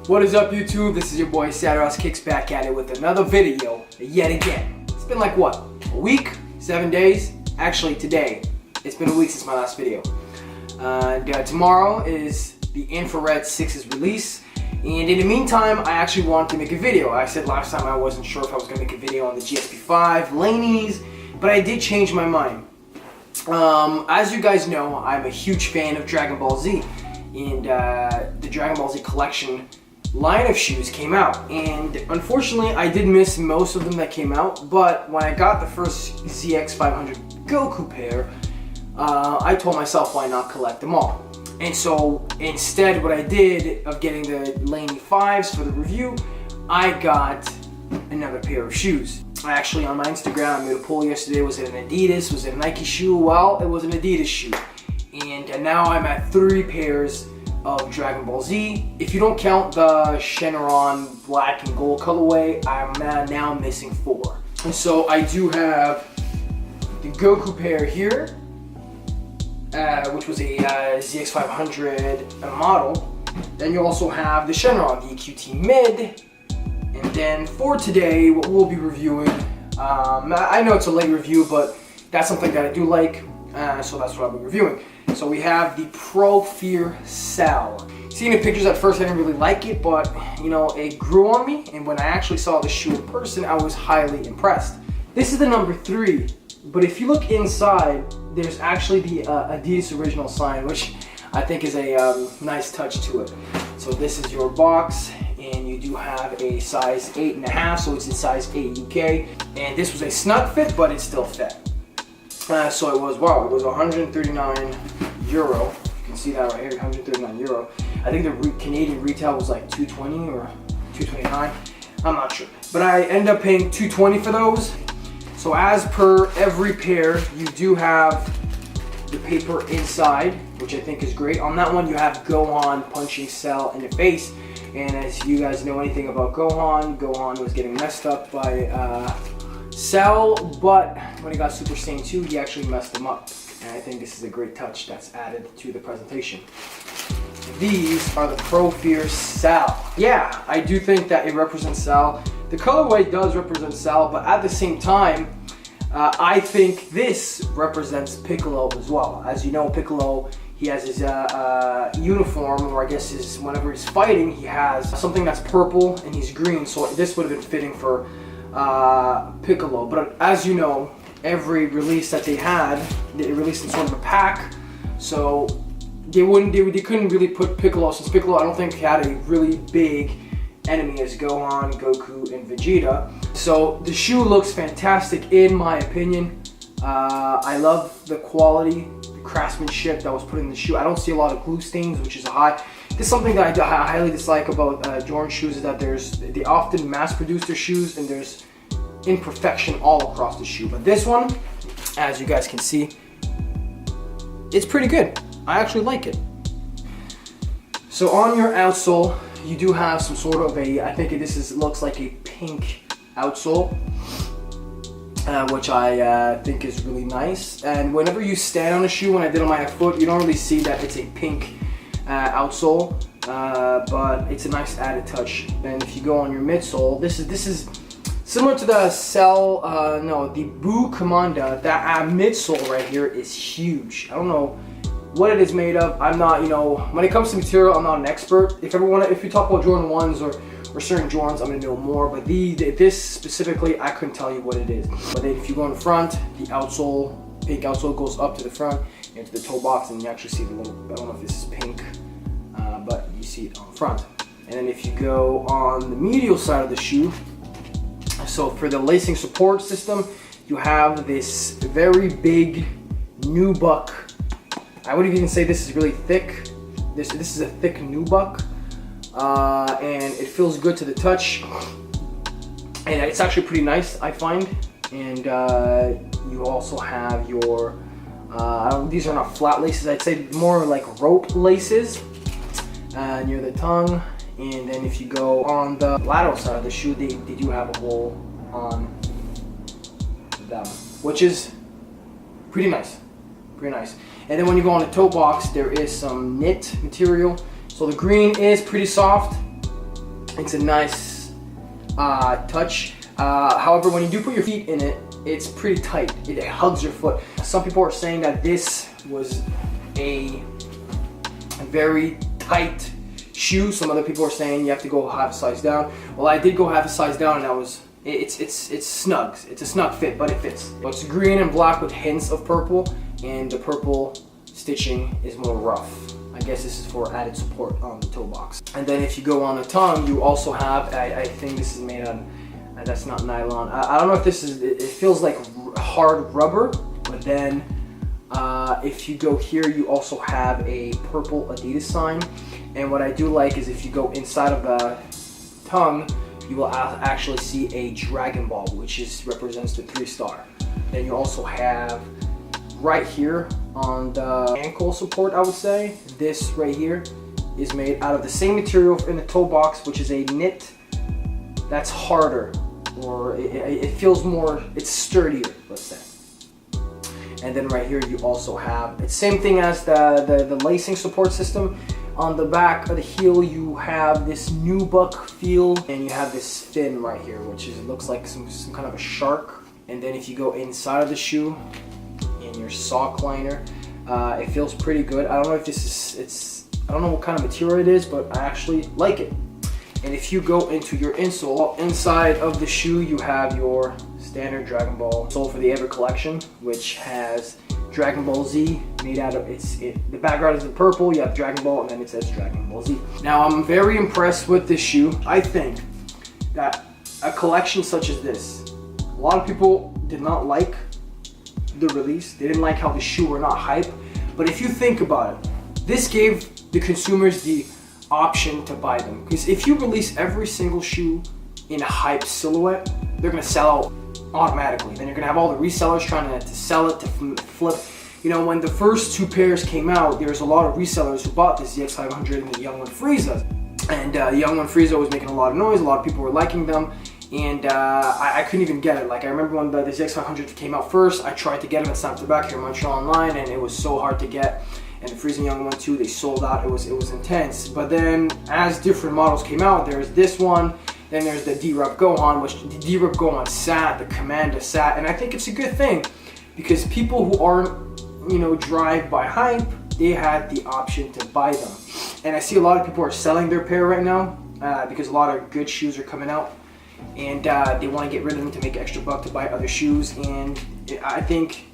What is up, YouTube? This is your boy Adidas Kicks back at it with another video yet again. It's been like what? A week? 7 days? Actually today, it's been a week since my last video. Tomorrow is the Infrared 6's release, and in the meantime I actually wanted to make a video. I said last time I wasn't sure if I was going to make a video on the GSP5 Laneys, but I did change my mind. As you guys know, I'm a huge fan of Dragon Ball Z, and the Dragon Ball Z collection line of shoes came out, and unfortunately I did miss most of them that came out. But when I got the first ZX500 Goku pair, I told myself, why not collect them all? And so instead, what I did of getting the Laney 5s for the review, I got another pair of shoes. I actually, on my Instagram, I made a poll yesterday. Was it an Adidas? Was it a Nike shoe? Well, it was an Adidas shoe. And now I'm at 3 pairs of Dragon Ball Z. If you don't count the Shenron black and gold colorway, I'm now missing 4. And so I do have the Goku pair here, which was a ZX500 model. Then you also have the Shenron, the QT Mid. And then for today, what we'll be reviewing, I know it's a late review, but that's something that I do like, so that's what I'll be reviewing. So we have the Prophere Cell. Seeing the pictures at first, I didn't really like it, but you know, it grew on me, and when I actually saw the shoe in person, I was highly impressed. This is the number 3, but if you look inside, there's actually the Adidas Original sign, which I think is a nice touch to it. So this is your box, and you do have a size 8.5, so it's in size 8 UK, and this was a snug fit, but it still fit. So it was, wow, it was 139 euro. You can see that right here, 139 euro. I think the Canadian retail was like 220 or 229. I'm not sure, but I ended up paying 220 for those. So as per every pair, you do have the paper inside, which I think is great. On that one, you have Gohan punching Cell in the face. And as you guys know anything about Gohan was getting messed up by Cell, but when he got Super Saiyan 2, he actually messed him up. And I think this is a great touch that's added to the presentation. These are the Prophere Cell. Yeah, I do think that it represents Cell. The colorway does represent Cell, but at the same time, I think this represents Piccolo as well. As you know, Piccolo, he has his uniform, or I guess his, whenever he's fighting, he has something that's purple and he's green, so this would have been fitting for Piccolo. But as you know, every release that they had, they released in sort of a pack, so they couldn't really put Piccolo, since Piccolo I don't think had a really big enemy as Gohan, Goku, and Vegeta. So the shoe looks fantastic in my opinion. I love the quality, the craftsmanship that was put in the shoe. I don't see a lot of glue stains, which is a high. This is something that I highly dislike about Jordan shoes, is that they often mass produce their shoes and there's imperfection all across the shoe. But this one, as you guys can see, it's pretty good. I actually like it. So on your outsole, you do have some sort of a, I think looks like a pink outsole, which I think is really nice. And whenever you stand on a shoe, when I did on my foot, you don't really see that it's a pink outsole, but it's a nice added touch. And if you go on your midsole, this is similar to the Cell, the Buu Commanda. That midsole right here is huge. I don't know what it is made of. I'm not, when it comes to material, I'm not an expert. If you talk about Jordan 1s or certain Jordans, I'm gonna know more, but this specifically, I couldn't tell you what it is. But then if you go in the front, the outsole, pink outsole, goes up to the front into the toe box, and you actually see the little, I don't know if this is pink, but you see it on the front. And then if you go on the medial side of the shoe, so for the lacing support system, you have this very big nubuck. I would even say this is really thick. This is a thick nubuck, and it feels good to the touch, and it's actually pretty nice, I find. And you also have your these are not flat laces, I'd say more like rope laces near the tongue. And then if you go on the lateral side of the shoe, they do have a hole on them, which is pretty nice. And then when you go on the toe box, there is some knit material. So the green is pretty soft. It's a nice touch. However, when you do put your feet in it, it's pretty tight. It hugs your foot. Some people are saying that this was a very tight shoe. Some other people are saying you have to go half a size down. Well, I did go half a size down, and it's snug. It's a snug fit, but it fits. So it's green and black with hints of purple, and the purple stitching is more rough. I guess this is for added support on the toe box. And then if you go on the tongue, you also have, I think this is made on, that's not nylon. I don't know if this is, it feels like hard rubber, but then if you go here, you also have a purple Adidas sign. And what I do like is if you go inside of the tongue, you will actually see a Dragon Ball, which represents the 3-star. Then you also have right here on the ankle support, I would say, this right here is made out of the same material in the toe box, which is a knit that's harder, or it feels more, it's sturdier, let's say. And then right here you also have, it's same thing as the lacing support system. On the back of the heel you have this nubuck feel, and you have this fin right here, which looks like some kind of a shark. And then if you go inside of the shoe, in your sock liner, it feels pretty good. I don't know if this is, I don't know what kind of material it is, but I actually like it. And if you go into your insole, inside of the shoe you have your standard Dragon Ball sole for the Ever collection, which has Dragon Ball Z made out of, the background is in purple, you have Dragon Ball, and then it says Dragon Ball Z. Now I'm very impressed with this shoe. I think that a collection such as this, a lot of people did not like the release. They didn't like how the shoe were not hype. But if you think about it, this gave the consumers the option to buy them. Because if you release every single shoe in a hype silhouette, they're gonna sell out automatically. Then you're gonna have all the resellers trying to sell it, to flip. You know, when the first 2 pairs came out, there's a lot of resellers who bought this, the X500 and the Young One Frieza. And the Young One Frieza was making a lot of noise, a lot of people were liking them. And I couldn't even get it. Like, I remember when the ZX500 came out first, I tried to get them at Snap the Back here in Montreal online, and it was so hard to get. And the Frieza Young One 2, they sold out. It was intense. But then, as different models came out, there's this one, then there's the D-Rup Gohan, which the D-Rup Gohan sat, the Commander sat, and I think it's a good thing, because people who aren't, you know, drive by hype, they had the option to buy them. And I see a lot of people are selling their pair right now, because a lot of good shoes are coming out. And they want to get rid of them to make extra buck to buy other shoes, and I think,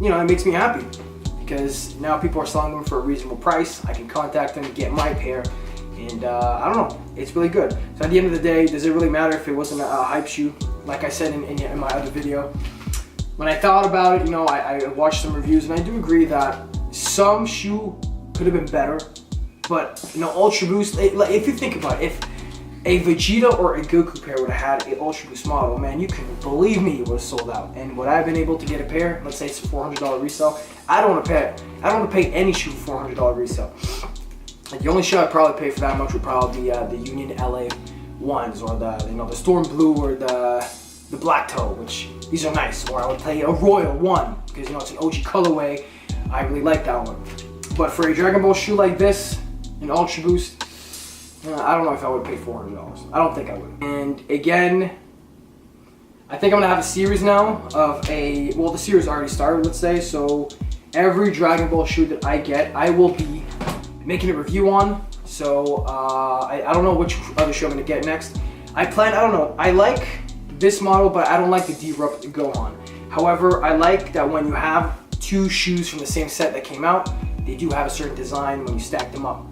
you know, it makes me happy, because now people are selling them for a reasonable price. I can contact them and get my pair, and I don't know, it's really good. So at the end of the day, does it really matter if it wasn't a hype shoe? Like I said in my other video, when I thought about it, you know, I watched some reviews, and I do agree that some shoe could have been better, but, you know, Ultra Boost, if you think about it, if a Vegeta or a Goku pair would have had an Ultra Boost model, man, you can believe me, it would have sold out. And would I have been able to get a pair? Let's say it's a $400 resale. I don't want to pay any shoe for $400 resale. Like, the only shoe I'd probably pay for that much would probably be the Union LA ones, or the Storm Blue, or the Black Toe, which these are nice. Or I would pay a Royal one, because, you know, it's an OG colorway. I really like that one. But for a Dragon Ball shoe like this, an Ultra Boost, I don't know if I would pay $400. I don't think I would. And again, I think I'm gonna have a series now of well, the series already started, let's say. So every Dragon Ball shoe that I get, I will be making a review on. So I don't know which other shoe I'm gonna get next. I don't know. I like this model, but I don't like the D-Rup Gohan. However, I like that when you have 2 shoes from the same set that came out, they do have a certain design when you stack them up.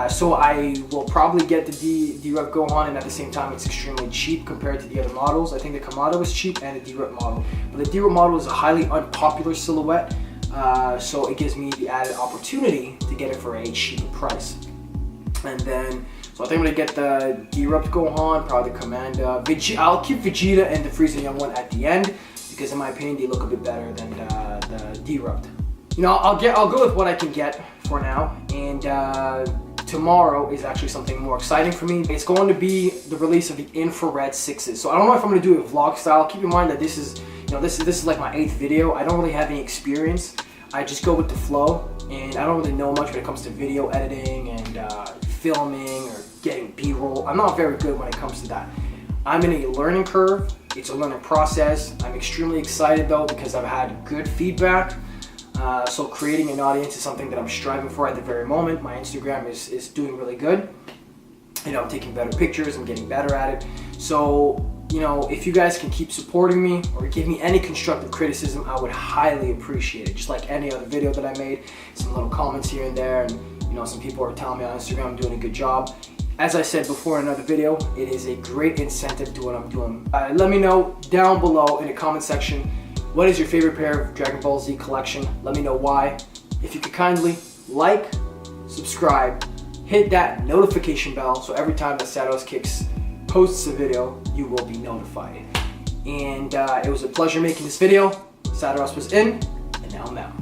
So I will probably get the D-Rup Gohan, and at the same time it's extremely cheap compared to the other models. I think the Kamado is cheap, and the D-Rup model. But the D-Rup model is a highly unpopular silhouette, so it gives me the added opportunity to get it for a cheaper price. And then, so I think I'm going to get the D-Rup Gohan, probably the Commander. I'll keep Vegeta and the Frieza Young One at the end, because in my opinion they look a bit better than the D-Rup. You know, I'll go with what I can get for now, and tomorrow is actually something more exciting for me. It's going to be the release of the Infrared 6s. So I don't know if I'm going to do it vlog style. Keep in mind that this is, you know, this is like my 8th video. I don't really have any experience. I just go with the flow, and I don't really know much when it comes to video editing and filming or getting B-roll So I'm not very good when it comes to that. I'm in a learning curve. It's a learning process. I'm extremely excited though because I've had good feedback. So creating an audience is something that I'm striving for at the very moment. My Instagram is doing really good. You know, I'm taking better pictures, I'm getting better at it. So, you know, if you guys can keep supporting me or give me any constructive criticism, I would highly appreciate it. Just like any other video that I made, some little comments here and there, and you know, some people are telling me on Instagram I'm doing a good job. As I said before in another video, it is a great incentive to what I'm doing. Let me know down below in the comment section, what is your favorite pair of Dragon Ball Z collection? Let me know why. If you could kindly like, subscribe, hit that notification bell so every time that Sados Kicks posts a video, you will be notified. And it was a pleasure making this video. Sados was in, and now I'm out.